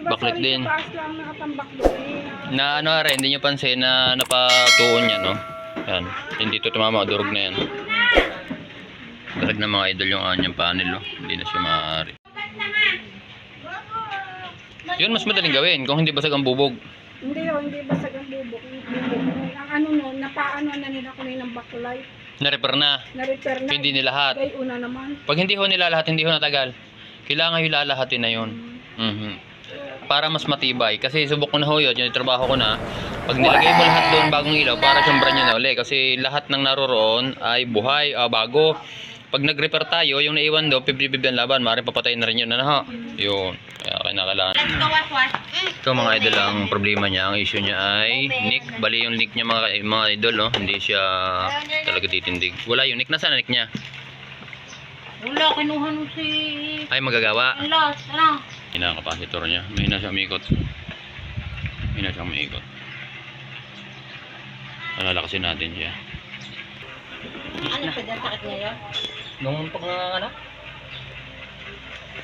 Baklit din. Na ano rin, hindi nyo pansin na napatuon yan, no? Yan. Hindi ito tumama, durog na yan. Durog na mga idol yung kanyang panel, no? Hindi na siya maaari. Yun mas madaling gawin kung hindi basag ang bubog. Hindi basag ang bubog. Ang ano no, napaano na nila kunin ng bakulay. Na-repair na. Na-repair na. Hindi nilahat. Kaya una naman. Pag hindi ho nilalahat, hindi ho natagal. Kailangan hilalahatin na yun. Para mas matibay. Kasi subok ko na ho yun, yung trabaho ko na. Pag nilagay mo lahat doon bagong ilaw, para siyang brand new na uli. Kasi lahat ng naroroon ay buhay, bago. Pag nag-repair tayo, yung naiwan doon, pibib ang laban, maaaring papatayin na rin yun. Ano ho? Yun. Kaya kinakailangan. Ito mga idol, ang problema niya, ang issue niya ay nick. Bali yung nick niya mga idol, no? Hindi siya talaga titindig. Wala yung nick. Nasaan ang nick niya? Wala, kinuha nung si... Ay, magagawa. Ang last, ano? Kinakapasitor niya. May na siya umikot. May na siya umikot. Alalakasin natin siya. Ano pa dyan, sakit niya yun? Nung pag ano?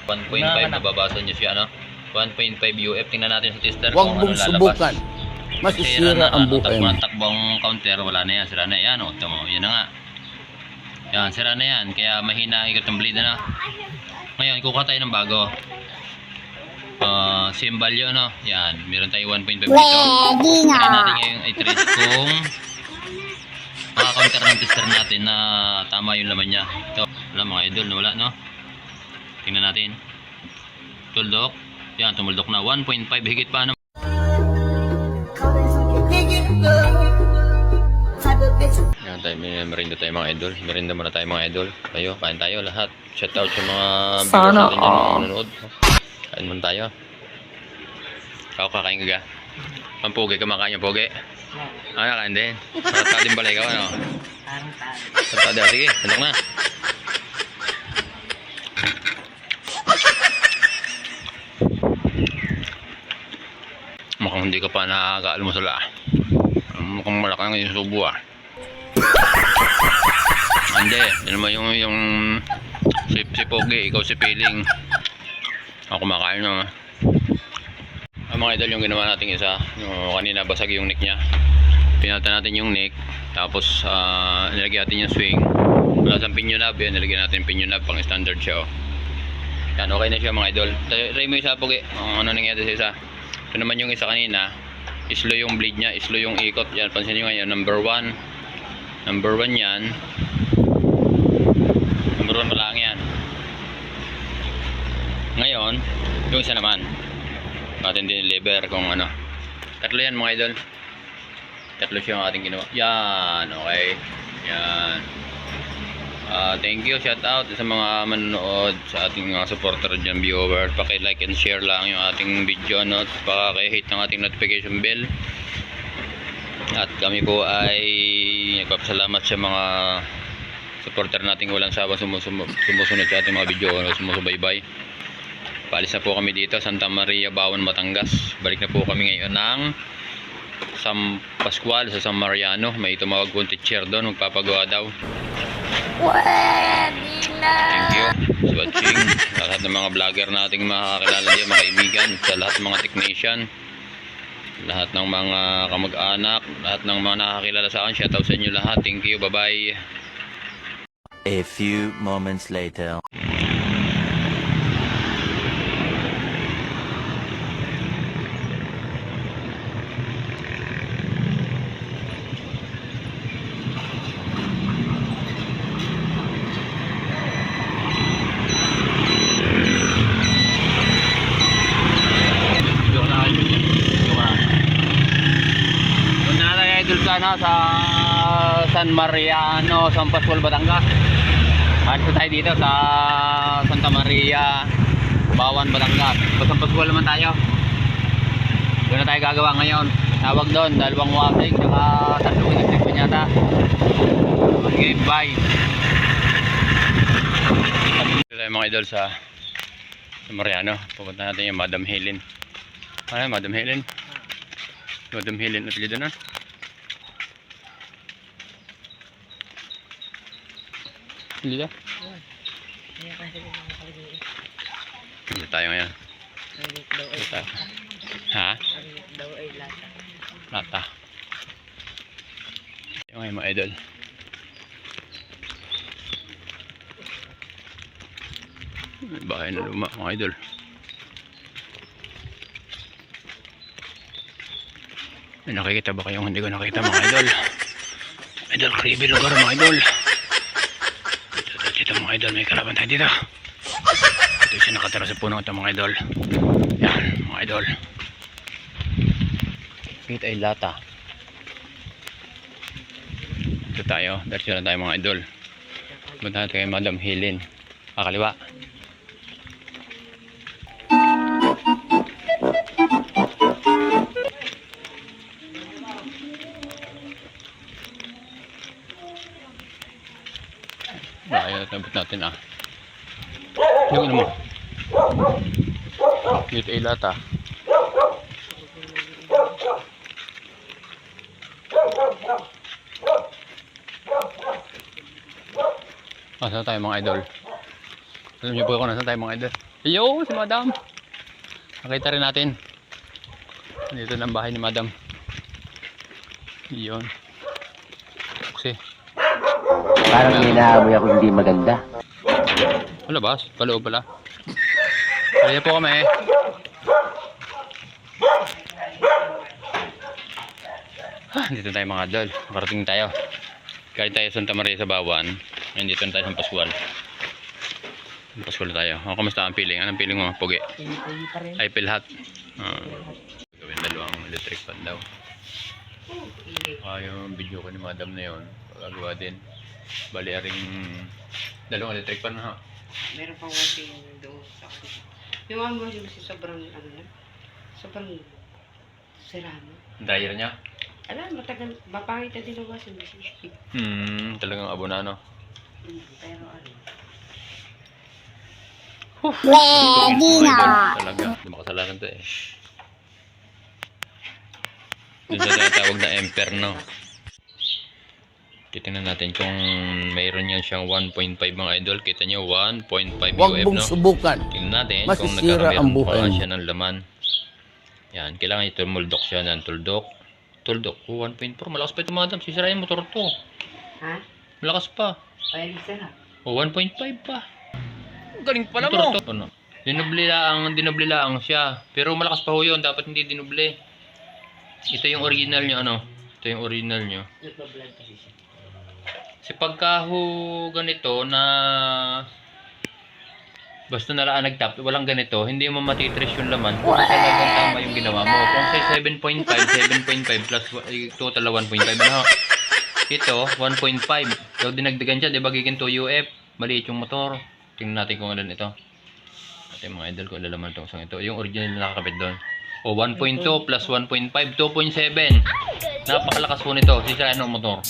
1.5 nababasa niyo siya, ano? 1.5 UF. Tingnan natin sa tester Huwag kung mong ano lalabas. subukan. Masisira ang buhay mo. Takbo ang counter, wala na yan. Sira na yan. O, tamo. Yan na nga. Yan, sira na yan. Kaya mahina ikot ang bleed, ano? Ngayon, kukuha tayo ng bago. Same value, ano? Yan. Meron tayo 1.5 dito. Kaya natin ngayon i-trace kung maka-counter ng tester natin na tama yung laman niya. Ito. Wala mga idol. Wala, no? Tingnan natin. Tuldok. Yan, tumuldok na. 1.5 higit pa, ano? Yan tayo, merinda tayo mga idol. Merinda muna tayo mga idol. Tayo, kain tayo lahat. Shout out sa mga viewers natin dyan mga nanonood. Kain muna tayo. Ikaw kakain ka ga? Ang pogi, kumakain yung pogi? Kain din. Sarata din pala ikaw, ano? Sarata din. Sige, sandok na. Mukhang hindi ka pa nakaka-almusal ah. Mukhang malaki ang yung subo ah. Hindi, yun naman yung si Pogi, ikaw si Piling. Ako kumakain na. Ang mga idol yung ginawa natin isa, yung kanina basag yung neck niya. Pinata natin yung neck, tapos nilagyan natin yung swing. Wala sa pinion knob, yan nilagyan natin pinion knob pang standard siya. Oh. Yan, okay na siya mga idol. Try mo isa Pogi, ano nangyari sa isa. Ito naman yung isa kanina, slow yung bleed niya, slow yung ikot. Yan, pansin nyo ngayon, number 1 yan. Number 1 pa lang yan. Ngayon, yung isa naman. Atin din lever kung ano. Tatlo yan mga idol. Tatlo siya yung ating ginawa. Yan, okay. Yan. Thank you, shout out sa mga manonood, sa ating mga supporter dyan, viewer. Paki-like and share lang yung ating video, no? Paki-hit ng ating notification bell. At kami po ay nagpapasalamat sa mga supporter nating walang sawa sumusunod sa ating mga video, sumusubaybay. Paalis na po kami dito, Santa Maria, Bawan, Batangas. Balik na po kami ngayon ng San Pascual sa San Mariano. May tumawag kong teacher doon, magpapagawa daw. Thank you for watching. Sa lahat ng mga vlogger nating makakilala dyan, mga kaibigan, sa lahat ng mga technician, lahat ng mga kamag-anak, lahat ng mga nakakilala sa akin, shoutout sa inyo lahat. Thank you, bye bye. A few moments later. Sa San Mariano, San Pascual, Batangas. Alis tayo dito sa Santa Maria, Bawan, Batangas. Sa San Pascual naman tayo. Doon na tayo gagawa ngayon. Tawag doon, 2 wasig, saka 3 electric pa yata. Okay, bye. Dito tayo mga idol sa Mariano. Pupunta natin yung Madam Helen. Ay, Madam Helen. Madam Helen at dito na. Hindi na. Kaya kasi nakalagay. Hindi tayo ngayon. Maliit daw ay Ito. Ha? maliit daw ay lata. Lata. Yung ngayon mga idol. May bahay na luma mga idol. May nakikita ba kayong hindi ko nakita mga idol? Idol, creepy lugar mga idol. Dito mga idol, may karaban tayo dito. Ito siya nakatira sa puno ito mga idol. Yan mga idol. Ito ay lata. Ito tayo, diretso na tayo mga idol. Punta natin kay Madam Helen. Kaliwa. Ayaw nabot natin yung ano mo. Dito ay lata. Saan tayo mga idol? Alam niyo po kung nasaan tayo mga idol? Yo, si Madam! Nakita rin natin. Dito ng bahay ni Madam. Yun. Kasi Parang may naamoy ako hindi maganda. palabas, paloob pala. Kaya po kami. Dito tayo mga idol. Makarating tayo. Kahit tayo Santa Maria sa Bawan. Ngayon dito na tayo sa Pascual. Sa Pascual tayo. Kamusta ang feeling? Anong feeling mo, Pugi? Ay, pilhat. Gawin dalawang electric fan daw. Yung video ko ni Madam na yun. Pagagawa din. Bali aring dalawang electric fan na ha. Meron pang washing doon sa akin. Yung mga washing kasi sobrang ano na. Sobrang sirano. Dryer niya? Alam, matagal, mapangit na din ang washing machine. Talagang abonano. Pero ano. Ready na! Talaga, hindi makasalanan to eh. Dun sa tinatawag na Emperno. Titingnan natin kung mayroon yan siyang 1.5 mga idol. Kita nyo, 1.5 Huwag UF mong no? subukan. Tingnan natin kung Masisira ang nagkakameron buhay pa mo. siya ng laman. Yan, kailangan ito muldok siya ng tuldok. Tuldok, 1.4. Malakas pa ito Madam, sisirain yung motor to. Ha? Malakas pa. Ay, sira. 1.5 pa. Galing pala mo. Ano? Dinubli lang siya. Pero malakas pa ho yun. Dapat hindi dinubli. Ito yung original nyo. Ano? Ito yung original nyo. Nagpa-vlog kasi siya. Kasi pagka ho ganito na basta nalaan nagtap, walang ganito, hindi mo matitrace yung laman kung talagang tama yung ginawa mo. Kung say 7.5 plus total 1.5 ano? Ito 1.5. So dinagdagan siya, 'di ba giging 2 UF. Maliit yung motor. Tingnan natin kung ano ito. Ito yung mga idol ko lalaman itong isang ito. Yung original na nakakabit doon. O 1.2 plus 1.5, 2.7. Napakalakas po nito. Sisirain ng motor.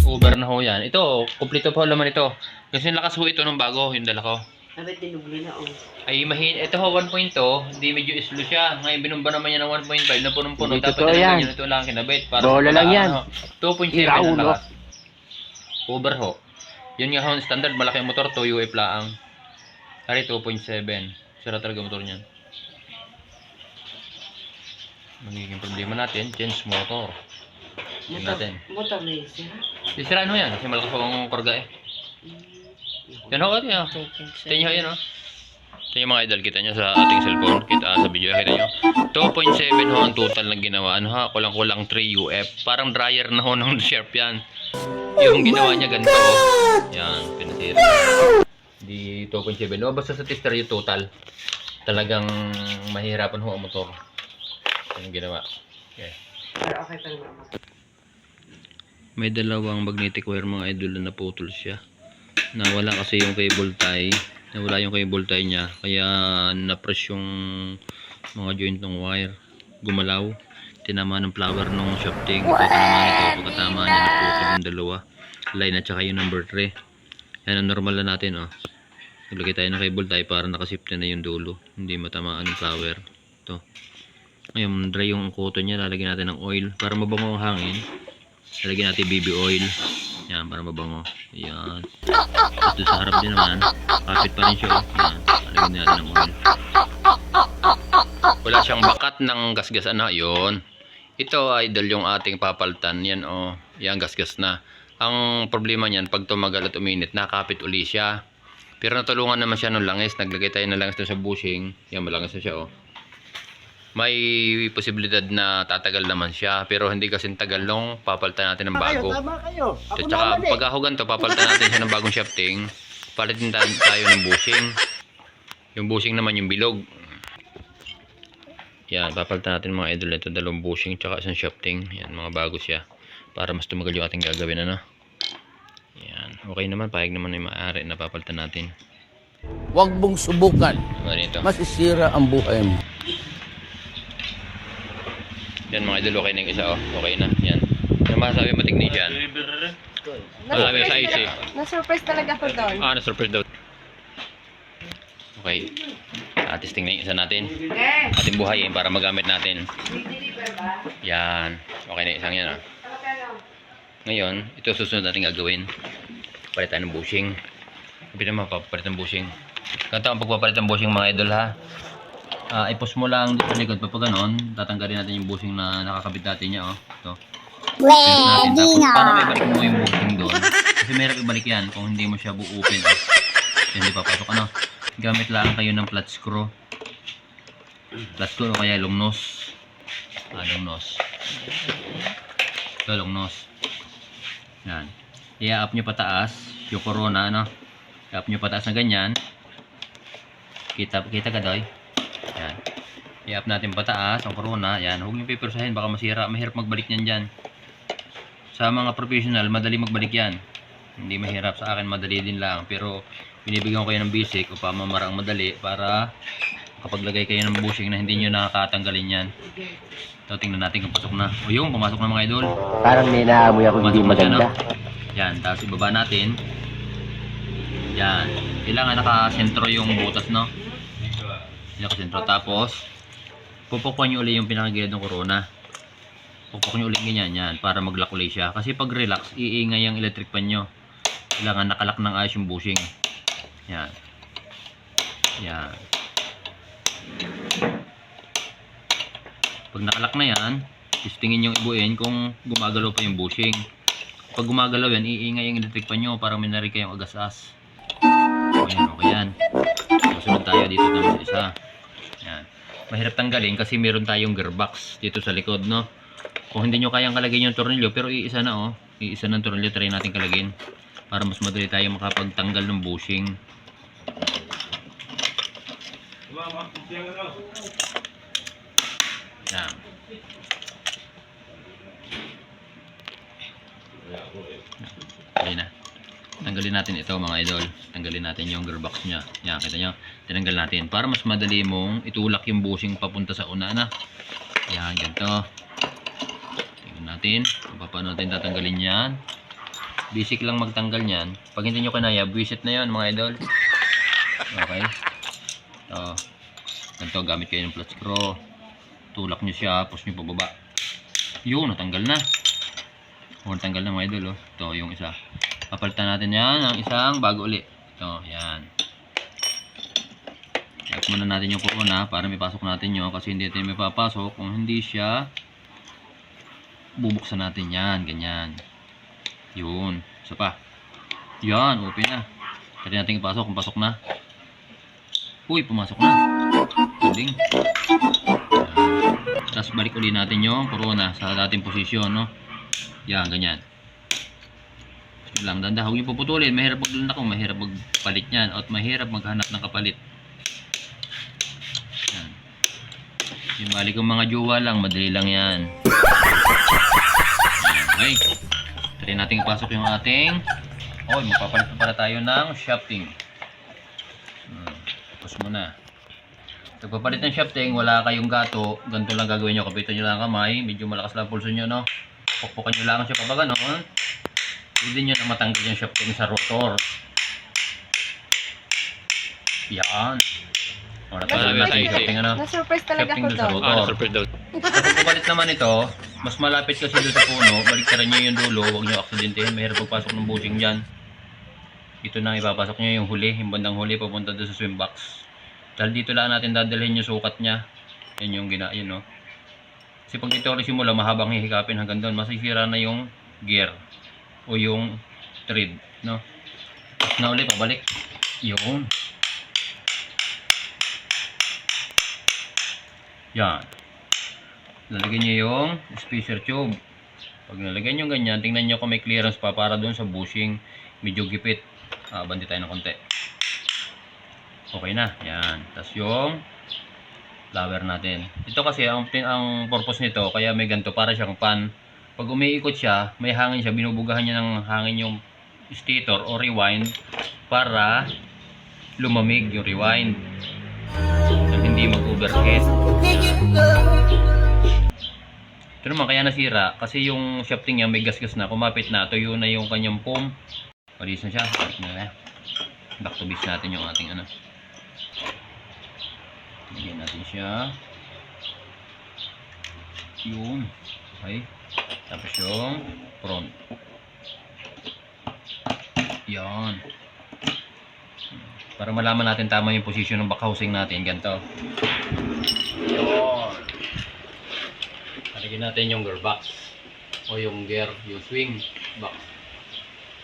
Uber na ho yan. Ito, kumpleto pa ho laman ito. Kasi lakas ho ito nung bago, yung dala ko. Dapat dinubli na oh. Ay, ito ho 1.2, hindi medyo slow siya. Ngayon, binumba naman niya ng 1.5 na punong-puno. Hindi Dapat totoo yan. ito lang kinabit. Para Bola lang yan. 2.7 Iraulo. ang lakas. Uber ho. Yun nga ho, standard, malaki ang motor, 2 UF laang. Hari, 2.7. Sira talaga motor niyan. Magiging problema natin, change motor. Tingnan natin. Motor na yun sira. Sisiraan ho yan, kasi malakas po ang karga eh. Yan ho, ito yan. Kita nyo yan ho. Ito yung mga idol, kita nyo sa ating cellphone. Kita sa video, kita nyo. 2.7 ho ang total na ginawa. Ano ha, kulang-kulang 3 UF. Parang dryer na ho ng sharp yan. Yung ginawa niya ganito oh. Yan, pinasira. Di 2.7. No, basta sa tester yung total. Talagang mahirapan ho ang motor. Yan yung ginawa. Okay. Pero okay pa naman. May dalawang magnetic wire mga idol na naputol siya. Nawala kasi yung cable tie. Nawala yung cable tie niya. Kaya na-press yung mga joint ng wire. Gumalaw. Tinama ng flower ng shafting. Ito tinamaan ito. Pagkatama niya naputol yung dalawa. Line at saka yung number 3. Yan ang normal na natin oh. Naglagay tayo ng cable tie para nakasipte na yung dulo. Hindi matamaan yung flower. Ito. Ngayon dry yung cotton niya. Lalagyan natin ng oil. Para mabango ang hangin. Lalagyan natin BB oil. Yan, para mabango. Yan. Tapos doon sa harap din naman, kapit pa rin siya. Yan, palagyan din natin ng oil. Wala siyang bakat ng gasgasan na. Yun. Ito, idol, yung ating papaltan. Yan, oh. Yan, gasgas na. Ang problema niyan, pag tumagal at uminit, nakapit uli siya. Pero natulungan naman siya ng langis. Naglagay tayo ng langis doon sa bushing. Yan, malangis na siya, oh. May posibilidad na tatagal naman siya, pero hindi kasi tagal nung papalitan natin ng bago. Tama kayo. At saka pagkahugan to, papalitan natin siya ng bagong shafting. Palitin tayo ng bushing. Yung bushing naman yung bilog. Yan, papalitan natin mga idol ito, dalawang bushing tsaka isang shafting. Yan, mga bago siya. Para mas tumagal yung ating gagawin, ano. Yan, okay naman, pahig naman yung maaari na papalitan natin. Huwag mong subukan. Ganito. Masisira ang buhay mo. Yan mga idol, okay na yung isa, oh. Okay na, yan. Ano masasabi mo, technician? Masasabi sa IC. Na-surprise talaga ako doon. Na-surprise daw. Okay. Testing na yung isa natin. Eh, Ating buhayin para magamit natin. deliver ba? Yan. Okay na isang yan, ah. Magkano? Ngayon, ito susunod natin gagawin. Palit tayo ng bushing. Sabi naman, papalit ng bushing. Ganito ang pagpapalit ng bushing, mga idol, ha. Ipos mo lang dito sa likod pa ganon, tatanggalin natin yung bushing na nakakabit natin niya, oh. Ito. Pwede na. Tapos, para may balik mo yung bushing doon. Kasi mahirap ibalik yan kung hindi mo siya buupin, oh. Hindi papasok, ano. Gamit lang kayo ng flat screw. Flat screw o kaya long nose. Long nose. Ito, long nose. Yan. I-up nyo pataas yung corona, ano. I-up nyo pataas na ganyan. Kita ka, doy? Yan. I-up natin pataas ang corona. Yan. Huwag nyo pipersahin, baka masira. Mahirap magbalik yan dyan. Sa mga professional, madali magbalik yan. Hindi mahirap. Sa akin, madali din lang. Pero, binibigyan ko kayo ng basic o pamamarang madali para kapag lagay kayo ng bushing na hindi nyo nakakatanggalin yan. So, tingnan natin kung pasok na. O yung, pumasok na mga idol. Parang may naamoy ako hindi Pumasok na siya, maganda. no? Yan. Tapos, ibaba natin. Yan. Kailangan nakasentro yung butas, no? Nakasentro. Tapos, pupukuan nyo ulit yung pinakagilid ng corona. Pupukuan nyo ulit ganyan, yan, para mag-lock ulit siya. Kasi pag relax, iingay yung electric pan nyo. Kailangan nakalak ng ayos yung bushing. Yan. Yan. Pag nakalak na yan, testingin yung ibuin kung gumagalaw pa yung bushing. Pag gumagalaw yan, iingay yung electric pan nyo para minari kayong agas-as. Okay, okay yan. Susunod tayo dito naman sa isa. Yan. Mahirap tanggalin kasi meron tayong gearbox dito sa likod, no? Kung hindi nyo kayang kalagin yung tornilyo, pero iisa na, oh. Iisa ng tornilyo, try natin kalagin. Para mas madali tayo makapagtanggal ng bushing. Yan. Okay na. Tanggalin natin ito, mga idol. Tanggalin natin yung gearbox nya. Yan, kita nyo. Tinanggal natin. Para mas madali mong itulak yung bushing papunta sa una na. Yan, ganito. Tingnan natin. Kung paano natin tatanggalin yan. Basic lang magtanggal yan. Pag hindi nyo kanaya, buwisit na yan, mga idol. Okay. Ito. Ganito, gamit kayo ng flat screw. Tulak nyo siya, push nyo pababa. Yun, natanggal na. Natanggal na, mga idol, oh. Ito, yung isa. Papalitan natin yan ng isang bago ulit. Ito, yan. Check muna natin yung corona para may pasok natin yun. Kasi hindi natin may papasok. Kung hindi siya, bubuksan natin yan. Ganyan. Yun. Isa pa. Yan, open na. Try natin ipasok kung pasok na. Uy, pumasok na. Tuling. Tapos balik ulit natin yung corona sa dating posisyon, no? Yan, ganyan. Lang danda, huwag niyo puputulin. Mahirap maglalak kung mahirap magpalit niyan at mahirap maghanap ng kapalit. Yan. Yung balik ng mga jowa lang, madali lang yan. Okay. Try natin ipasok yung ating magpapalit pa pala tayo ng shafting. Tapos muna. Pagpapalit ng shafting, wala kayong gato, ganito lang gagawin nyo. Kapitan nyo lang kamay, medyo malakas lang pulso nyo, no? Pukpukan nyo lang siya pa ba ganon. Pwede nyo na matanggal yung shafting sa rotor. Yan. O, natanggal natin yung shafting, ano? Na-surprise talaga Shafting ako dun sa doon. rotor. Pag pumalit naman ito, Mas malapit kasi doon sa puno, baliktaran nyo yung dulo, huwag nyo aksidentihin, mahirap pagpasok ng bushing dyan. Ito na ipapasok nyo yung huli, yung bandang huli papunta doon sa swim box. Dahil dito lang natin dadalhin yung sukat niya. Yan yung yun no. Kasi pag dito ulit simula, mahabang hihikapin hanggang doon, masisira na yung gear o yung thread, no. Na ulit pabalik. Yun. Yan. Lalagyan nyo yung spacer tube. Pag nalagyan nyo ganyan, tingnan nyo kung may clearance pa para doon sa bushing. Medyo gipit. Bandi tayo ng konti. Okay na. Yan. Tapos yung flower natin. Ito kasi, ang purpose nito, kaya may ganito, para siyang pan. Pag umiikot siya, may hangin siya, binubugahan niya ng hangin yung stator o rewind para lumamig yung rewind. At hindi mag-overheat. Ito naman kaya nasira kasi yung shafting niya may gasgas na, kumapit na, tuyo na yung kanyang foam. Palis na siya. Back to base natin yung ating ano. Lagyan natin siya. Yun. Okay. Tapos yung front. Yan. Para malaman natin tama yung position ng back housing natin. Ganito. Yun. Lagyan natin yung gearbox o yung gear, yung swing box.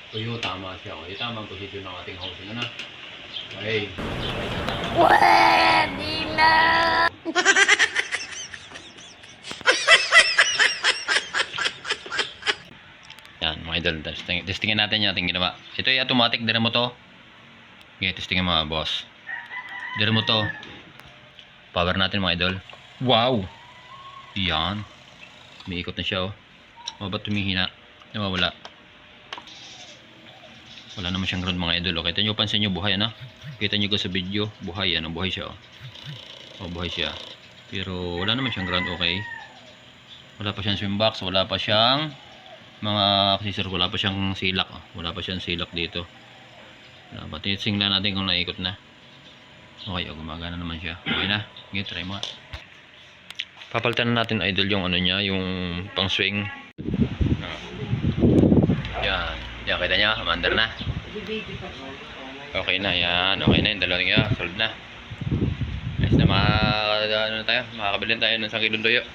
So yun, tama siya. O, yung tamang position ng ating housing. Ano? Okay. Pwede na! Yan, mga idol. Testingin natin yung ating ginawa. Ito yung automatic. Dire mo to. Okay, testingin mga boss. Dire mo to. Power natin mga idol. Wow! Yan. Umiikot na siya, oh. Ba't tumihina? Nawawala. Wala naman siyang ground mga idol, oh. Kita nyo, pansin nyo, buhay, ano? Kita nyo ko sa video, buhay, ano? Buhay siya, oh. Oh, buhay siya. Pero wala naman siyang ground, okay? Wala pa siyang swim box, wala pa siyang mga accessories, wala pa siyang silak, oh. Wala pa siyang silak dito. Wala pa. Tinisinglan natin kung naikot na. Okay, oh, gumagana naman siya. Okay na. Okay, try mo. Papalitan na natin idol yung ano niya, yung pang swing. Yan. Yan, kita niya, commander na. Okay na, yan. Okay na yung dalawang niya. Solved na. Nice na ano na tayo. Makakabilin tayo ng 1 kilong tuyo.